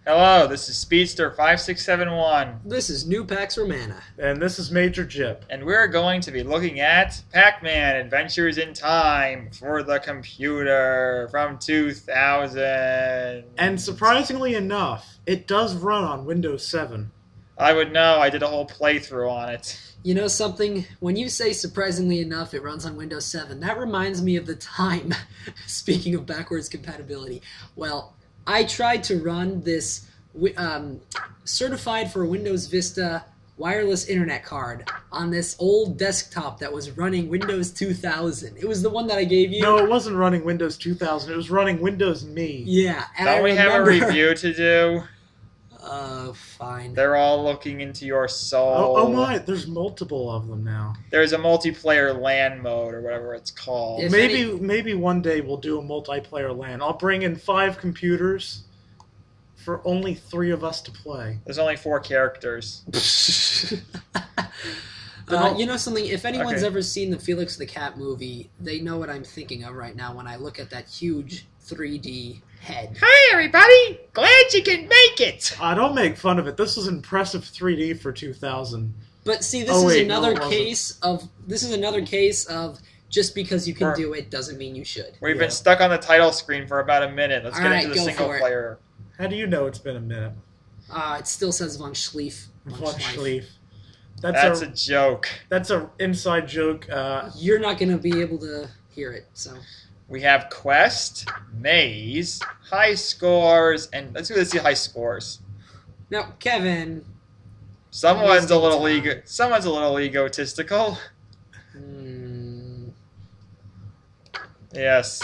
Hello, this is Speedster5671. This is New Pax Romana. And this is Major Jip. And we're going to be looking at Pac-Man Adventures in Time for the computer from 2000. And surprisingly enough, it does run on Windows 7. I would know, I did a whole playthrough on it. You know something? When you say surprisingly enough it runs on Windows 7, that reminds me of the time, speaking of backwards compatibility. Well, I tried to run this certified for Windows Vista wireless internet card on this old desktop that was running Windows 2000. It was the one that I gave you. No, it wasn't running Windows 2000. It was running Windows Me. Yeah. And Don't we have a review to do? Fine. They're all looking into your soul. Oh my, there's multiple of them now. There's a multiplayer LAN mode, or whatever it's called. Maybe one day we'll do a multiplayer LAN. I'll bring in 5 computers for only 3 of us to play. There's only 4 characters. You know something? If anyone's ever seen the Felix the Cat movie, they know what I'm thinking of right now when I look at that huge 3D head. Hi, everybody! Glad you can make it! Don't make fun of it. This is impressive 3D for 2000. But see, this is another case of just because you can do it doesn't mean you should. We've been stuck on the title screen for about a minute. Let's get into the single player. How do you know it's been a minute? It still says von Schlief. Von Schlief. That's a joke. That's an inside joke. You're not going to be able to hear it, so... We have Quest, Maze, High Scores, and let's do the high scores. Now, Kevin... Someone's a little egotistical. Yes.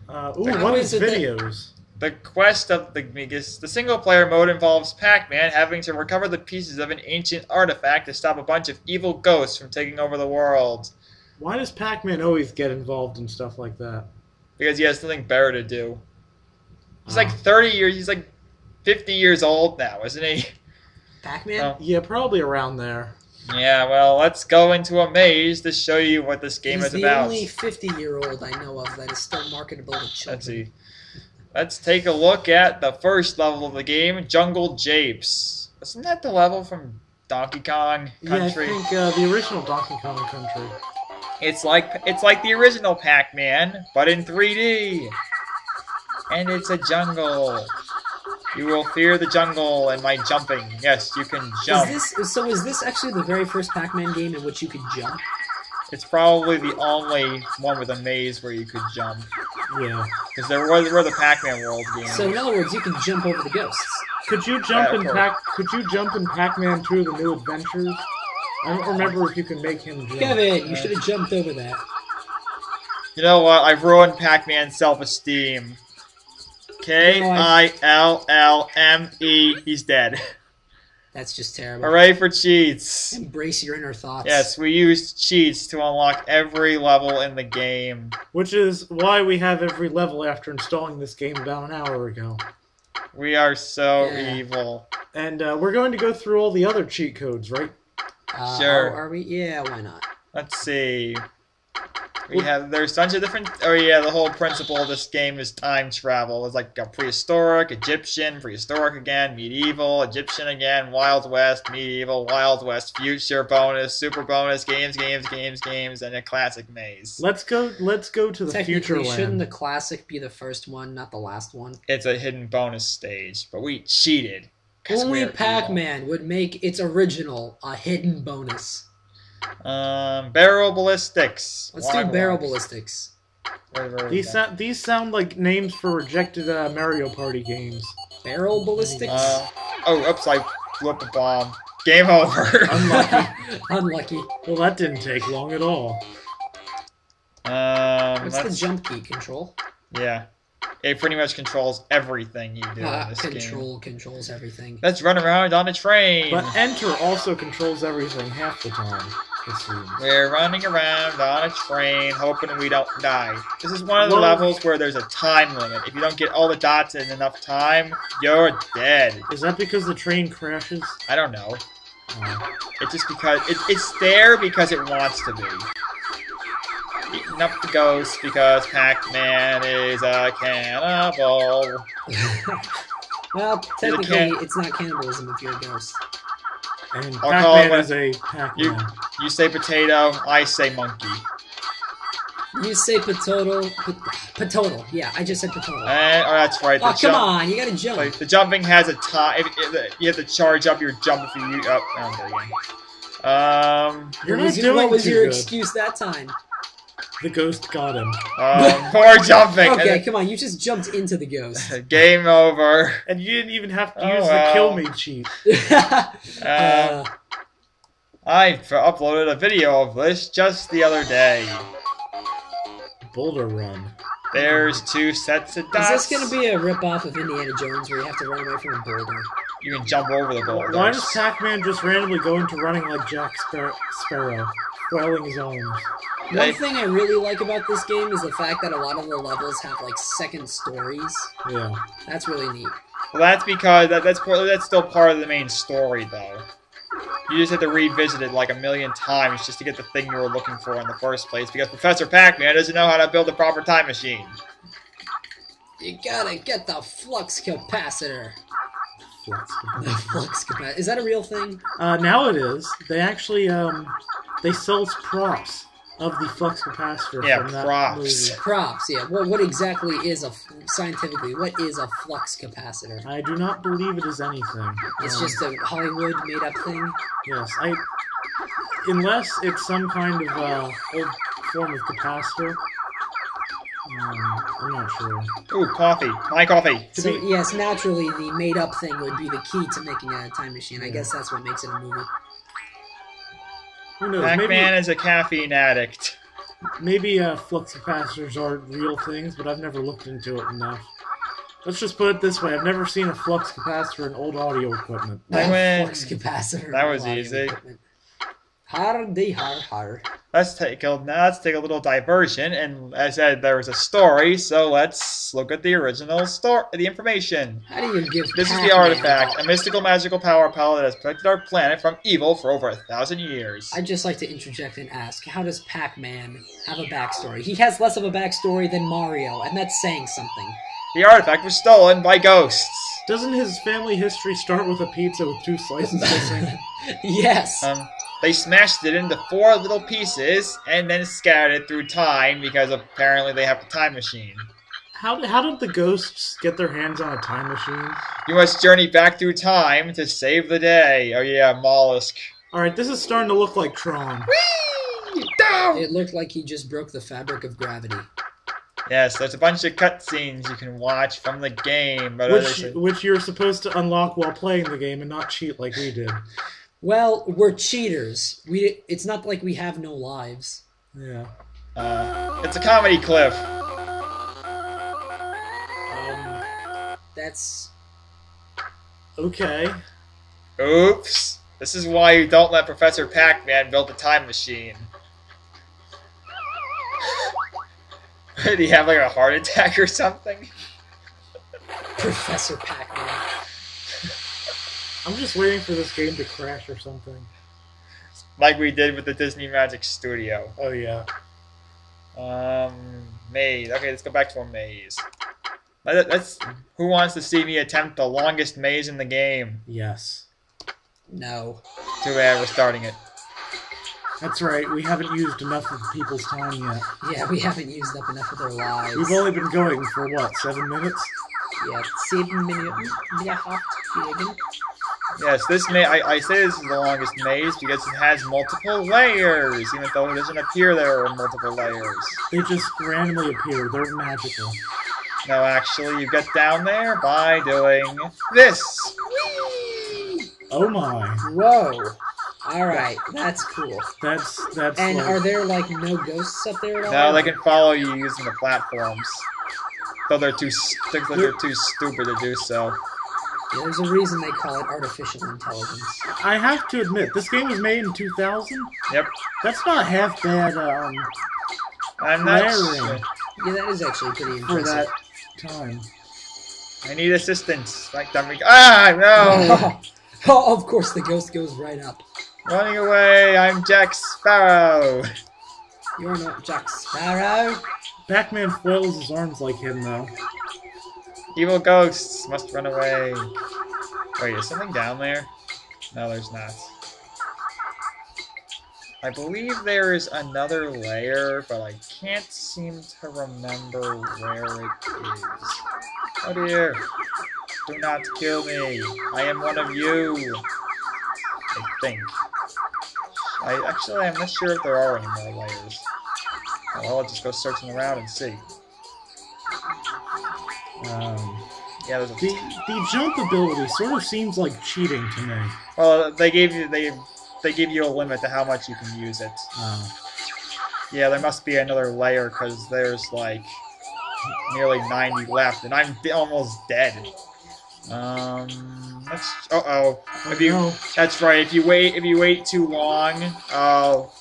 What is videos? The quest of the single-player mode involves Pac-Man having to recover the pieces of an ancient artifact to stop a bunch of evil ghosts from taking over the world. Why does Pac-Man always get involved in stuff like that? Because he has something better to do. He's like 30 years, he's like 50 years old now, isn't he? Pac-Man? Oh. Yeah, probably around there. Yeah, well, let's go into a maze to show you what this game is about. He's the only 50-year-old I know of that is still marketable to children. Let's see. Let's take a look at the first level of the game, Jungle Japes. Isn't that the level from Donkey Kong Country? Yeah, I think the original Donkey Kong Country. It's like the original Pac-Man, but in 3D. And it's a jungle. You will fear the jungle and my jumping. Yes, you can jump. Is this actually the very first Pac-Man game in which you could jump? It's probably the only one with a maze where you could jump. Yeah. Because there were the Pac-Man World games. So in other words, you can jump over the ghosts. Could you jump in Pac-Man 2: The New Adventures? I don't remember if you can make him jump. Kevin, you should have jumped over that. You know what? I've ruined Pac-Man's self-esteem. K-I-L-L-M-E. He's dead. That's just terrible. Hooray for cheats. Embrace your inner thoughts. Yes, we used cheats to unlock every level in the game. Which is why we have every level after installing this game about an hour ago. We are so evil. And we're going to go through all the other cheat codes, right? Sure. Are we? Yeah, why not? Let's see. There's a bunch of different... Oh yeah, the whole principle of this game is time travel. It's like a prehistoric, Egyptian, prehistoric again, medieval, Egyptian again, Wild West, medieval, Wild West, future bonus, super bonus, games, and a classic maze. Let's go to the future land. Shouldn't the classic be the first one, not the last one? It's a hidden bonus stage, but we cheated. Only Pac-Man would make its original a hidden bonus. Barrel ballistics. Let's do barrel ballistics. These sound like names for rejected Mario Party games. Barrel ballistics? Oops, I flipped a bomb. Game over. Unlucky. Unlucky. Well, that didn't take long at all. What's the jump key? Control? Yeah. It pretty much controls evering you do in this Control controls everything. Let's run around on a train. But Enter also controls everything half the time. We're running around on a train, hoping we don't die. This is one of the levels where there's a time limit. If you don't get all the dots in enough time, you're dead. Is that because the train crashes? I don't know. It's just because it's there because it wants to be. Eating up the ghosts because Pac-Man is a cannibal. Well, technically, can't- it's not cannibalism if you're a ghost. And I'll call it Pac-Man is a Pac-Man. You say potato, I say monkey. You say potato. Potato. Yeah, I just said potato. Oh, that's right. Oh, come on, you gotta jump. Like, the jumping has a time. You have to charge up your jump if you. Oh, there you go. You're not doing What was too your good. excuse that time? The ghost got him. Poor jumping. Okay, come on, you just jumped into the ghost. Game over. And you didn't even have to Oh, use well. the kill me cheat. I uploaded a video of this just the other day. Boulder Run. There's 2 sets of Is dots. this gonna be a rip-off of Indiana Jones where you have to run away from a boulder? You can jump over the boulders. Why does Pac-Man just randomly go into running like Jack Sparrow, flailing his arms? One thing I really like about this game is the fact that a lot of the levels have like second stories. Yeah. That's really neat. Well, that's because that's still part of the main story, though. You just have to revisit it like a million times just to get the thing you were looking for in the first place, because Professor Pac-Man doesn't know how to build a proper time machine. You gotta get the flux capacitor. Flux. The flux capacitor. Is that a real thing? Now it is. They actually, they sell props of the flux capacitor Yeah, from that props. movie. Props, yeah. What exactly is scientifically, what is a flux capacitor? I do not believe it is anything. It's just a Hollywood made-up thing? Yes, unless it's some kind of old form of capacitor. I'm not sure. Ooh, coffee. My coffee. So, yes, naturally, the made-up thing would be the key to making a time machine. I guess that's what makes it a movie. Who knows? Pac-Man is a caffeine addict. Maybe flux capacitors are real things, but I've never looked into it enough. Let's just put it this way: I've never seen a flux capacitor in old audio equipment. I win. Flux capacitor. That was audio easy. equipment. Hardy har. Let's take a little diversion, and as I said, there was a story, so let's look at the original story, the information. How do you give This is Pac-Man the artifact, a mystical magical power pellet that has protected our planet from evil for over 1,000 years. I'd just like to interject and ask, how does Pac-Man have a backstory? He has less of a backstory than Mario, and that's saying something. The artifact was stolen by ghosts. Doesn't his family history start with a pizza with 2 slices missing? Yes. They smashed it into 4 little pieces and then scattered it through time because apparently they have a time machine. How did the ghosts get their hands on a time machine? You must journey back through time to save the day. Oh yeah, mollusk. Alright, this is starting to look like Tron. Whee! Down! It looked like he just broke the fabric of gravity. Yes, there's a bunch of cutscenes you can watch from the game. But Which you're supposed to unlock while playing the game and not cheat like we did. Well, we're cheaters. It's not like we have no lives. Yeah. it's a comedy clip. That's... Okay. Oops. This is why you don't let Professor Pac-Man build a time machine. Did he have like a heart attack or something? Professor Pac-Man. I'm just waiting for this game to crash or something. Like we did with the Disney Magic Studio. Oh yeah. Maze. Okay, let's go back to a maze. Let's. Who wants to see me attempt the longest maze in the game? Yes. No. Too bad we're starting it. That's right, we haven't used enough of people's time yet. Yeah, we haven't used up enough of their lives. We've only been going for, what, 7 minutes? Yeah, 7 minutes. Yeah, Yes, this I say this is the longest maze because it has multiple layers, even though it doesn't appear there are multiple layers. They just randomly appear. They're magical. No, actually, you get down there by doing this. Whee! Oh my. Whoa. Alright, that's cool. That's And like... are there, like, no ghosts up there at all? No, they can follow you using the platforms. Though they're too stupid to do so. Yeah, there's a reason they call it artificial intelligence. I have to admit, this game was made in 2000? Yep. That's not half bad, I'm not layering sure. Yeah, that is actually pretty for impressive. that time. I need assistance. Like no! Oh, of course, the ghost goes right up. Running away, I'm Jack Sparrow. You're not Jack Sparrow. Pac-Man flails his arms like him, though. Evil ghosts must run away. Wait, is something down there? No, there's not. I believe there is another layer, but I can't seem to remember where it is. Oh dear. Do not kill me. I am one of you. I think. I'm not sure if there are any more layers. Well, I'll just go searching around and see. Yeah, there's a... The jump ability sort of seems like cheating to me. Well, they give you a limit to how much you can use it. Yeah, there must be another layer because there's like nearly 90 left, and I'm almost dead. That's right. If you wait too long,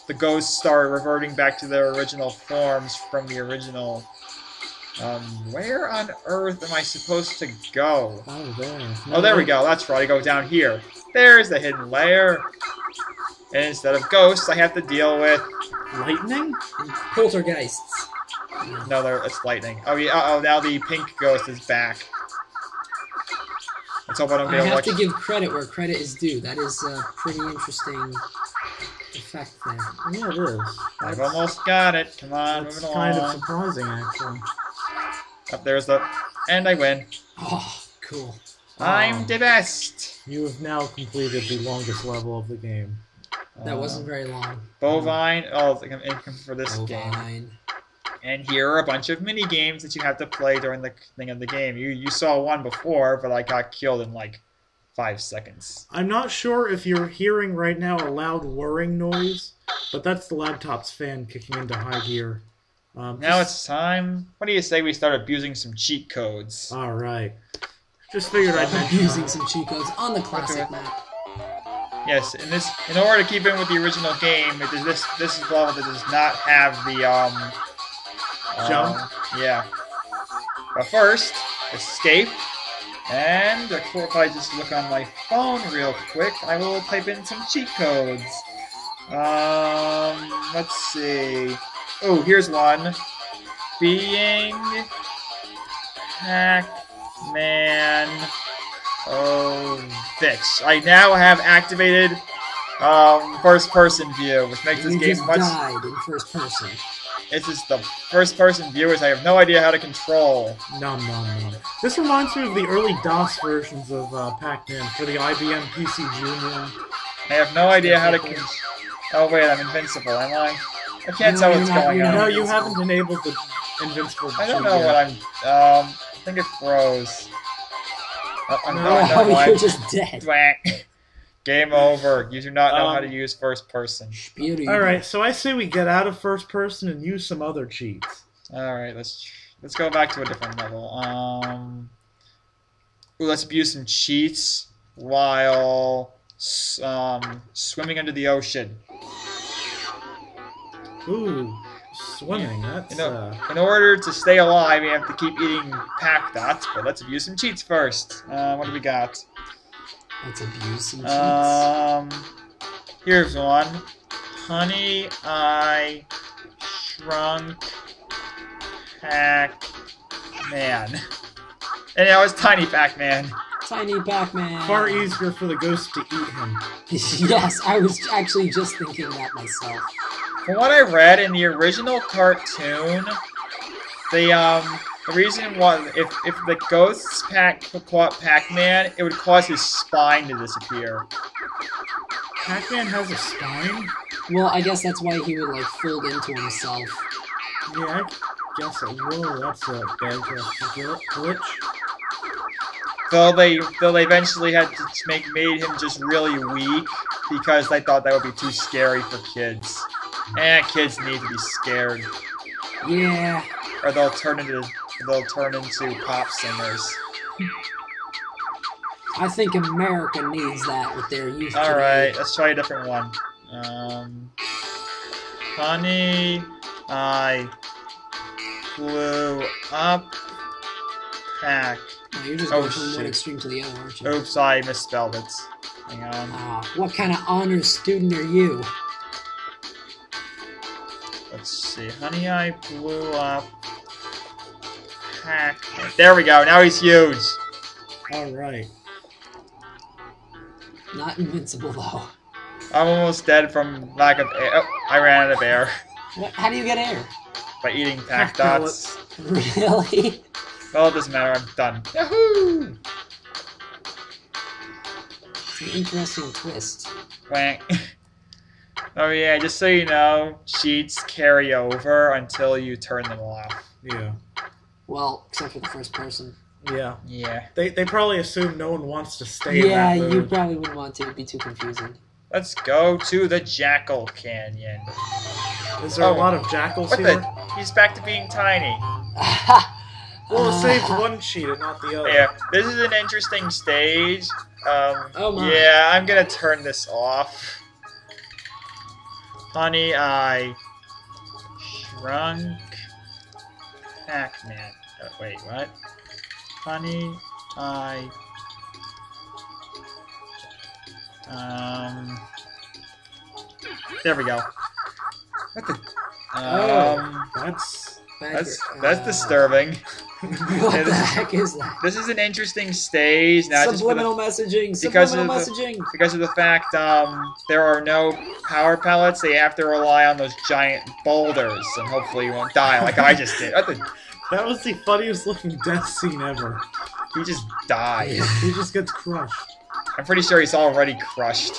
the ghosts start reverting back to their original forms from the original. Where on earth am I supposed to go? Oh, there. No, oh, there we go. That's right. I go down here. There's the hidden layer. And instead of ghosts, I have to deal with lightning? Poltergeists. No, it's lightning. Oh yeah. Uh oh. Now the pink ghost is back. Let's hope I don't get I have to give credit where credit is due. That is a pretty interesting effect there. Yeah, it is. I've almost got it. Come on, moving along. It's kind of surprising, actually. Up there's the... And I win. Oh, cool. I'm the best! You have now completed the longest level of the game. That wasn't very long. Bovine. Oh, it's like an income for this Bovine. game. And here are a bunch of mini games that you have to play during the thing of the game. You saw one before, but I got killed in like 5 seconds. I'm not sure if you're hearing right now a loud whirring noise, but that's the laptop's fan kicking into high gear. Now it's time. What do you say we start abusing some cheat codes? All right. Just figured I'd mention abusing some cheat codes on the classic map. Yes, in order to keep in with the original game, this is a level that does not have the jump. Yeah. But first, escape. And if I just look on my phone real quick, I will type in some cheat codes. Let's see. Oh, here's one. Being Pac-Man. Oh, bitch. I now have activated first-person view, which makes this game much... died in first person. This is the first-person viewers I have no idea how to control. No. This reminds me of the early DOS versions of Pac-Man for the IBM PC Junior. I have no idea how to control... Oh, wait, I'm invincible, am I? I can't tell what's going on. No, you haven't enabled the invincible. I don't know what I'm... I think it froze. You're just dead. Game over. You do not know how to use first person. Alright, so I say we get out of first person and use some other cheats. Alright, let's go back to a different level. Let's abuse some cheats while swimming under the ocean. Ooh, swimming, that's... In order to stay alive, we have to keep eating pack dots, but let's abuse some cheats first. What do we got? Let's abuse some cheats. Here's one. Honey, I shrunk Pac-Man. And it was Tiny Pac-Man. Tiny Pac-Man. Far easier for the ghost to eat him. Yes, I was actually just thinking that myself. From what I read in the original cartoon, the reason why if the ghosts caught Pac-Man, it would cause his spine to disappear. Pac-Man has a spine? Well, I guess that's why he would like fold into himself. Yeah, I guess it will. That's a bad glitch. Though they eventually had to made him just really weak because they thought that would be too scary for kids. And kids need to be scared. Yeah. Or they'll turn into pop singers. I think America needs that with their youth. Alright, let's try a different one. Honey, I blew up Pac. Oh, you're just going from one extreme to the other, aren't you? Oops, I misspelled it. Hang on. What kind of honors student are you? Let's see. Honey, I blew up Pac-Man. There we go. Now he's huge. All right. Not invincible though. I'm almost dead from lack of air. Oh, I ran out of air How do you get air? by eating Pac dots. Really? Well, it doesn't matter. I'm done. Yahoo! It's an interesting twist. Wank. Oh yeah, just so you know, cheats carry over until you turn them off. Yeah. Well, except for the first person. Yeah. Yeah. They probably assume no one wants to stay in Yeah, that you mode. probably wouldn't want to. It'd be too confusing. Let's go to the Jackal Canyon. Is there a lot of jackals What here? the? He's back to being tiny. Well, it saved one cheat and not the other. Yeah, this is an interesting stage. Oh my. Yeah, I'm gonna turn this off. Honey, I shrunk Pac-Man. Oh, wait, what? Honey, I there we go. What the? That's disturbing. What the heck is that? This is an interesting stage. Not Subliminal messaging. because Subliminal of messaging. because of the fact there are no power pellets. They have to rely on those giant boulders, and hopefully you won't die like I just did. That was the funniest looking death scene ever. He just died. He just gets crushed. I'm pretty sure he's already crushed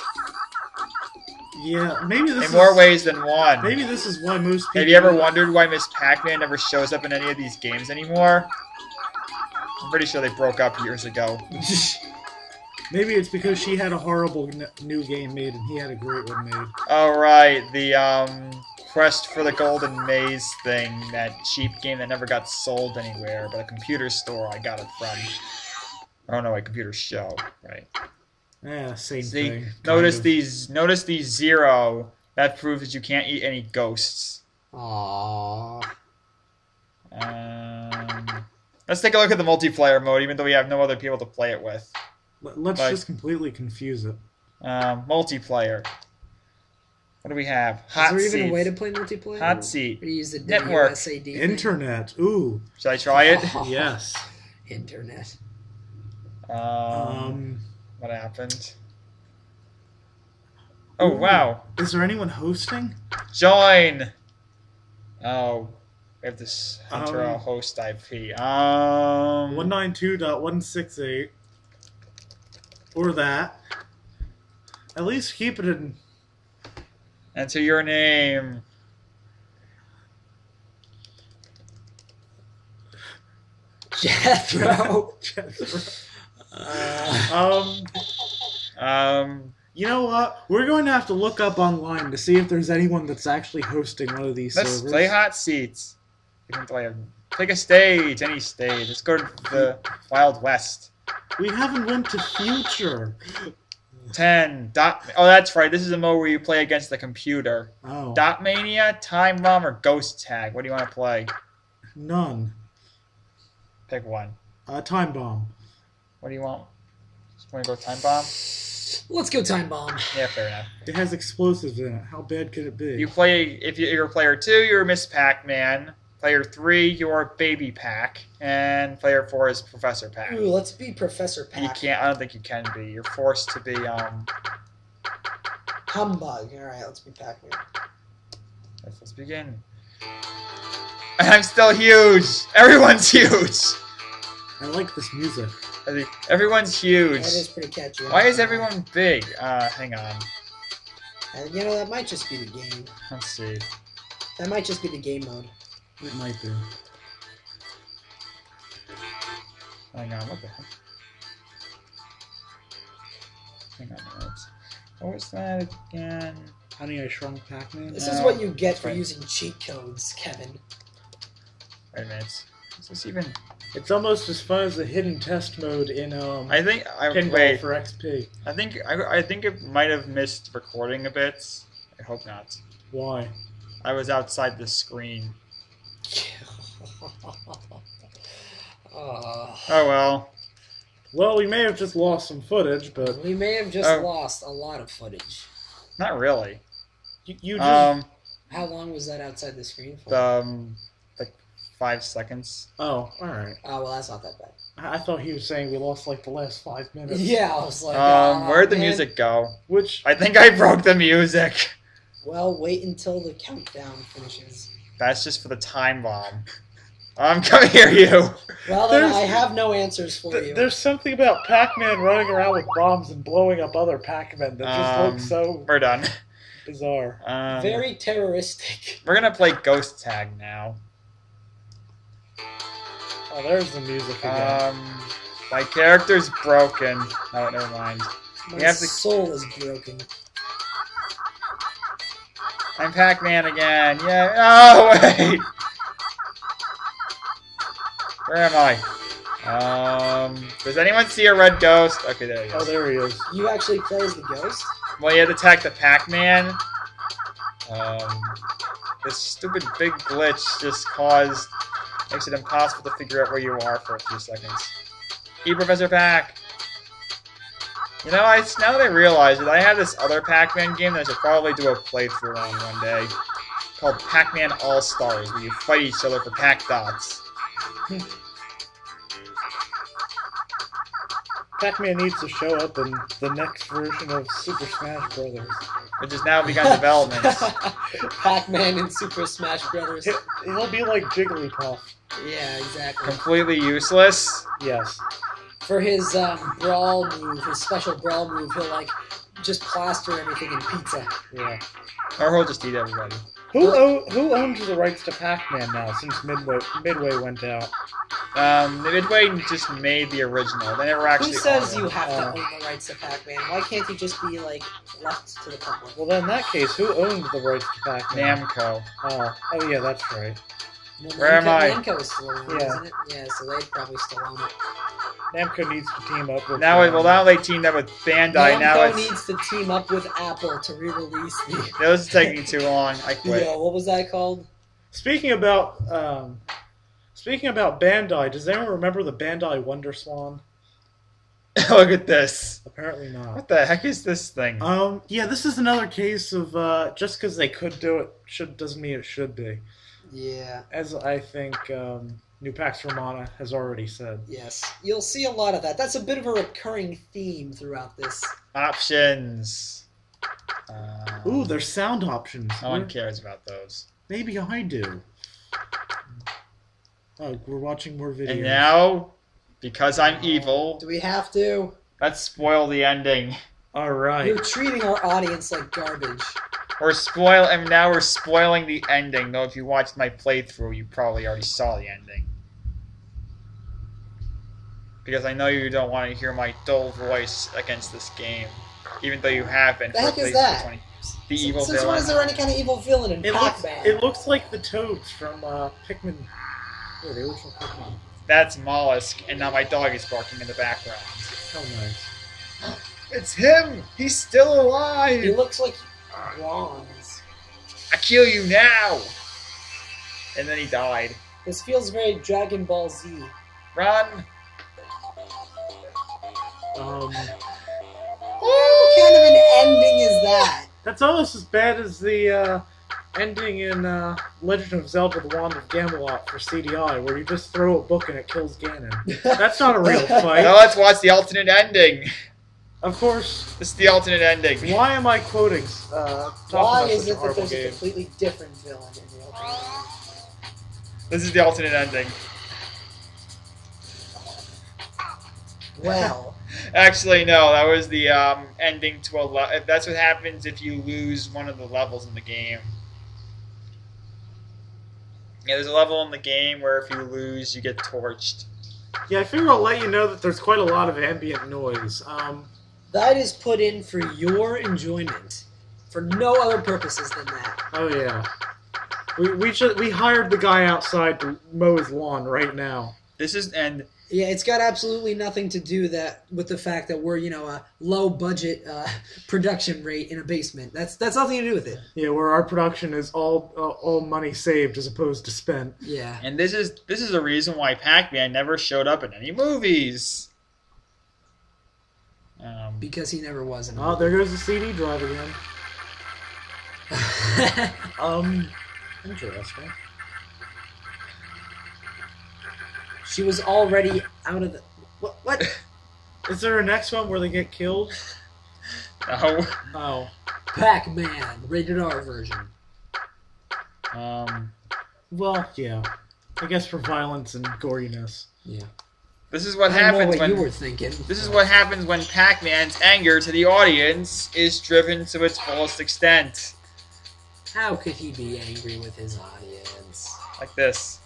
Yeah, maybe this in is more ways than one. Maybe this is why most people. Have you ever wondered why Miss Pac-Man never shows up in any of these games anymore? I'm pretty sure they broke up years ago. Maybe it's because she had a horrible new game made and he had a great one made. Oh right, the Quest for the Golden Maze thing, that cheap game that never got sold anywhere, but a computer store I got it from. Oh no, a computer show, right? Yeah, same See, thing. notice kind of. Notice the 0. That proves that you can't eat any ghosts. Aww. Let's take a look at the multiplayer mode, even though we have no other people to play it with. Let's just completely confuse it. Multiplayer. What do we have? Hot Is there even seats. a way to play multiplayer? Hot seat. Or do you use the Network. WSAD thing? Internet. Ooh. Should I try it? Oh, Yes. Internet. What happened? Oh, wow. Is there anyone hosting? Join! Oh, we have this enter a host IP. 192.168. Or that. At least keep it in. Enter your name. Jethro. You know what? We're going to have to look up online to see if there's anyone that's actually hosting one of these Let's servers. play hot seats. We can play pick a stage, any stage. Let's go to the Wild West. We haven't went to future. 10. Oh, that's right. This is a mode where you play against the computer. Oh. Dot Mania, Time Bomb, or Ghost Tag. What do you want to play? None. Pick one. Time bomb. What do you want? Want to go Time Bomb? Let's go Time Bomb. Yeah, fair enough. It has explosives in it. How bad could it be? You play, if you're player 2, you're Miss Pac-Man. Player 3, you're Baby Pac. And player 4 is Professor Pac. Ooh, let's be Professor Pac. You can't, I don't think you can be. You're forced to be, Humbug. Alright, let's be Pac-Man. Let's begin. I'm still huge! Everyone's huge! I like this music. Everyone's huge. That is pretty catchy. Why is everyone big? Hang on. You know, that might just be the game. Let's see. That might just be the game mode. It might be. Hang on, what the heck? Hang on a minute. What was that again? Honey, I Shrunk Pac-Man? This is what you get for right. using cheat codes, Kevin. Wait a minute. Is this even... It's almost as fun as the hidden test mode in I think... Pinball wait. for XP. I think it might have missed recording a bit. I hope not. Why? I was outside the screen. Oh well. Well, we may have just lost some footage, but We may have just lost a lot of footage. Not really. you just... How long was that outside the screen for? Like 5 seconds. Oh, alright. Oh, well, that's not that bad. I thought he was saying we lost like the last 5 minutes. Yeah, I was like, Where'd the man. music go? Which, I think I broke the music. Well, wait until the countdown finishes. That's just for the time bomb. I'm coming here, you. Well, then There's- I have no answers for you. there's something about Pac-Man running around with bombs and blowing up other Pac-Men that just looks so We're done. bizarre. Very terroristic. We're gonna play Ghost Tag now. Oh, there's the music again. My character's broken. Oh, never mind. My We have to- soul is broken. I'm Pac-Man again. Yeah. Oh wait. Where am I? Does anyone see a red ghost? Okay, there he Oh, is. there he is. You actually play as the ghost? Well, you had to attack the Pac-Man. This stupid big glitch just makes it impossible to figure out where you are for a few seconds. Professor Pac. You know, now that I realize it, I have this other Pac-Man game that I should probably do a playthrough on one day, called Pac-Man All-Stars, where you fight each other for Pac Dots. Pac-Man needs to show up in the next version of Super Smash Brothers. Which has now begun development. Pac-Man and Super Smash Brothers. He'll be like Jigglypuff. Yeah, exactly. Completely useless. Yes. For his brawl move, his special brawl move, he'll like just plaster everything in pizza. Yeah. Or he'll just eat everybody. Who owns the rights to Pac-Man now since Midway went out? Midway just made the original. They never actually Who says owned you it. have to own the rights to Pac-Man? Why can't you just be like left to the public? Well, then in that case, who owned the rights to Pac-Man? Namco. Oh yeah, that's right. Well, Where am I? Namco is still on, Yeah. isn't it? Yeah, so they'd probably still own it. Namco needs to team up with. Now they teamed up with Bandai. Now Namco it's needs to team up with Apple to re-release the. this is taking too long. I quit. What was that called? Speaking about Bandai, does anyone remember the Bandai Wonder Swan? Look at this. Apparently not. What the heck is this thing? Yeah, this is another case of just because they could do it doesn't mean it should be. Yeah. As I think New Pax Romana has already said. Yes. You'll see a lot of that. That's a bit of a recurring theme throughout this. Options. Ooh, there's sound options. No one cares about those. Maybe I do. Oh, we're watching more videos. And now, because I'm evil, Do we have to? let's spoil the ending. All right. You're treating our audience like garbage. Now we're spoiling the ending. Though if you watched my playthrough, you probably already saw the ending. Because I know you don't want to hear my dull voice against this game, even though you have been. The heck is PlayStation that? 20. The evil Since villain. when is there any kind of evil villain in Pac-Man? It looks like the toads from Pikmin. Yeah, the original Pikmin. That's Mollusk, and now my dog is barking in the background. Oh, nice. It's him! He's still alive! He looks like bronze. I kill you now! And then he died. This feels very Dragon Ball Z. Run! Um, What kind of an ending is that? that's almost as bad as the ending in Legend of Zelda: The Wand of Gamelot for CDI, where you just throw a book and it kills Ganon. That's not a real fight. Now let's watch the alternate ending. Of course. This is the alternate ending. Why am I quoting? Why about is such a it that horrible there's a game? completely different villain in the opening? This is the alternate ending. Well, Actually, no, that was the ending to a level. That's what happens if you lose one of the levels in the game. Yeah, there's a level in the game where if you lose, you get torched. Yeah, I figure I'll let you know that there's quite a lot of ambient noise. that is put in for your enjoyment, for no other purposes than that. Oh yeah. We hired the guy outside to mow his lawn right now. Yeah, it's got absolutely nothing to do with the fact that we're a low budget production rate in a basement. That's nothing to do with it. Yeah, where our production is all money saved as opposed to spent. Yeah. And this is the reason why Pac-Man never showed up in any movies. Because he never was in a Oh, there goes the CD drive again. Interesting. She was already out of the... What? Is there a next one where they get killed? No. Oh. Pac-Man, rated R version. Well, yeah. I guess for violence and goriness. Yeah. This is what I don't know happens what when you were thinking. This is what happens when Pac-Man's anger to the audience is driven to its fullest extent. How could he be angry with his audience? Like this.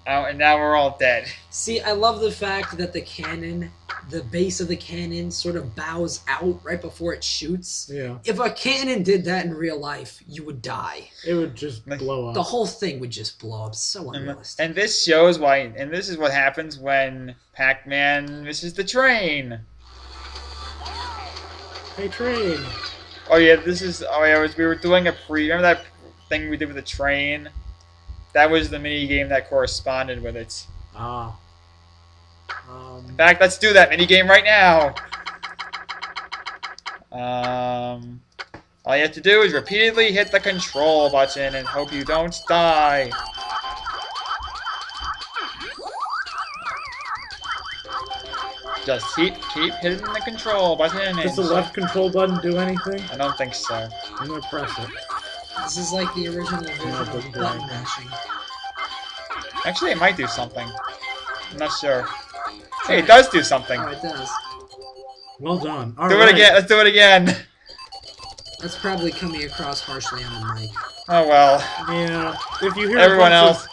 Oh, and now we're all dead. See, I love the fact that the cannon, the base of the cannon, sort of bows out right before it shoots. Yeah. If a cannon did that in real life, you would die. It would just blow up. The whole thing would just blow up. So unrealistic. And this shows why, and this is what happens when Pac-Man misses the train. Hey, train. Oh yeah, we were doing remember that thing we did with the train? That was the mini game that corresponded with it. Ah. In fact, let's do that mini game right now. All you have to do is repeatedly hit the control button and hope you don't die. Just keep hitting the control button. Does the left control button do anything? I don't think so. I'm gonna press it. This is like the original version it of doesn't do button anything. mashing. Actually, it might do something. I'm not sure. Hey, it does do something. Oh, it does. Well done. Do it again. Let's do it again. That's probably coming across harshly on the mic. Oh well. Yeah. If you hear Everyone else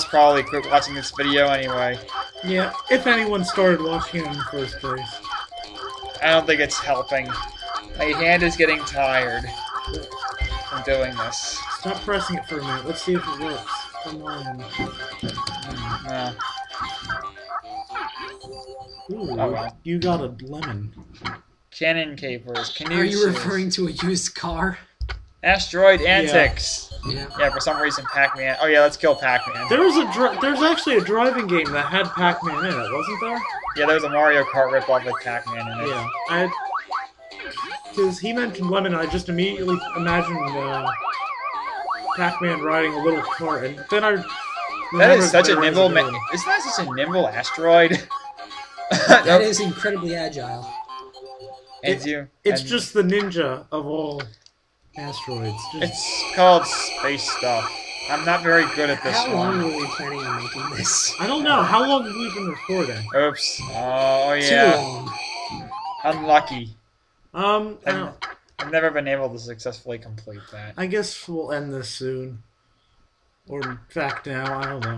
probably quit watching this video anyway. Yeah. If anyone started watching it in the first place. I don't think it's helping. My hand is getting tired from doing this. Stop pressing it for a minute. Let's see if it works. Come on. No. Ooh, Oh, well. You got a lemon. Cannon capers. Canoe Are you shoes. referring to a used car? Asteroid antics. Yeah. Yeah, for some reason Pac-Man. Oh yeah, let's kill Pac-Man. There's actually a driving game that had Pac-Man in it, wasn't there? Yeah, there was a Mario Kart ripoff with Pac-Man in it. Yeah. Because he mentioned lemon, I just immediately imagined Pac-Man riding a little cart, and then I. That is such a nimble. Isn't that such a nimble asteroid? That is incredibly agile. It's just the ninja of all asteroids. It's called space stuff. I'm not very good at this How long one. were we planning on making this? I don't know. How long have we been recording? Oops. Oh yeah. Too long. Unlucky. I I've never been able to successfully complete that. guess we'll end this soon. Or in fact now, I don't know.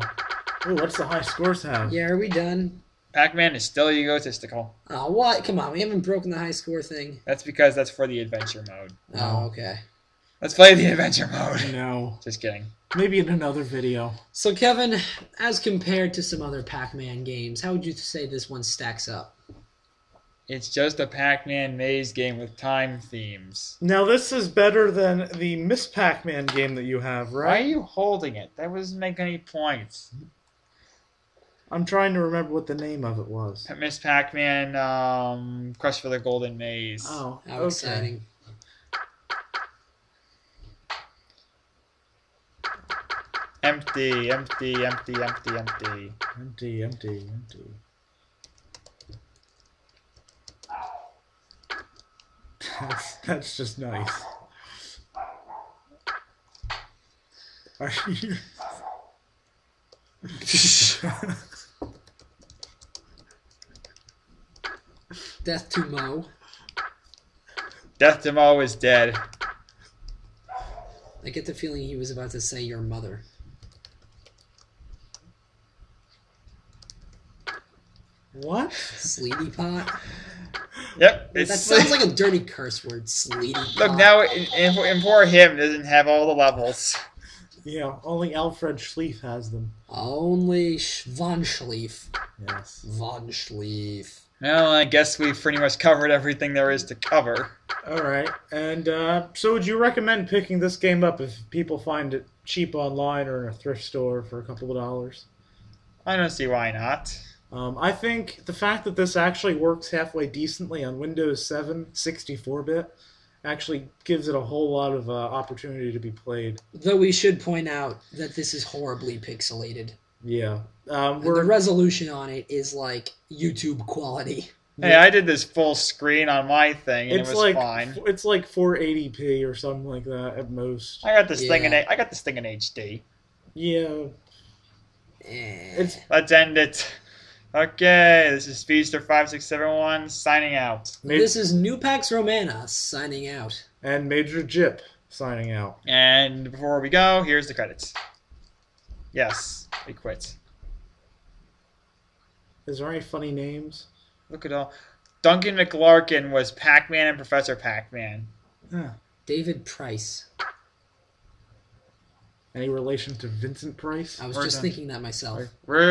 Oh, what's the high scores have? Yeah, are we done? Pac-Man is still egotistical. Oh, what? Come on, we haven't broken the high score thing. That's because that's for the adventure mode. Oh, okay. Let's play the adventure mode. No. Just kidding. Maybe in another video. So, Kevin, as compared to some other Pac-Man games, how would you say this one stacks up? It's just a Pac-Man maze game with time themes. Now this is better than the Miss Pac-Man game that you have, Why are right? you holding it? That doesn't make any points. I'm trying to remember what the name of it was. Miss Pac-Man, Quest for the Golden Maze. Oh, How okay. exciting. Empty, empty, empty, empty, empty. Empty, empty, empty. That's just nice. Are you... Death to Mo. Death to Mo is dead. I get the feeling he was about to say your mother. What? Sleety pot? Yep. That sounds like a dirty curse word, sleety pot. Look, now, and poor him doesn't have all the levels. Yeah, only Alfred Schlief has them. Only Von Schlief. Yes. Von Schlief. Well, I guess we've pretty much covered everything there is to cover. Alright, and so would you recommend picking this game up if people find it cheap online or in a thrift store for a couple of dollars? I don't see why not. I think the fact that this actually works halfway decently on Windows 7 64-bit, actually gives it a whole lot of opportunity to be played. Though we should point out that this is horribly pixelated. Yeah. And the resolution on it is like YouTube quality. Hey, I did this full screen on my thing, and it was like, fine. It's like 480p or something like that at most. I got this thing in HD. Yeah. Let's end it. Okay, this is Speedster5671 signing out. This is New Pax Romana signing out. And Major Jip signing out. And before we go, here's the credits. Yes, we quit. Is there any funny names? Look at all. Duncan McLarkin was Pac-Man and Professor Pac-Man. Huh. David Price. Any relation to Vincent Price? I was just thinking that myself. We're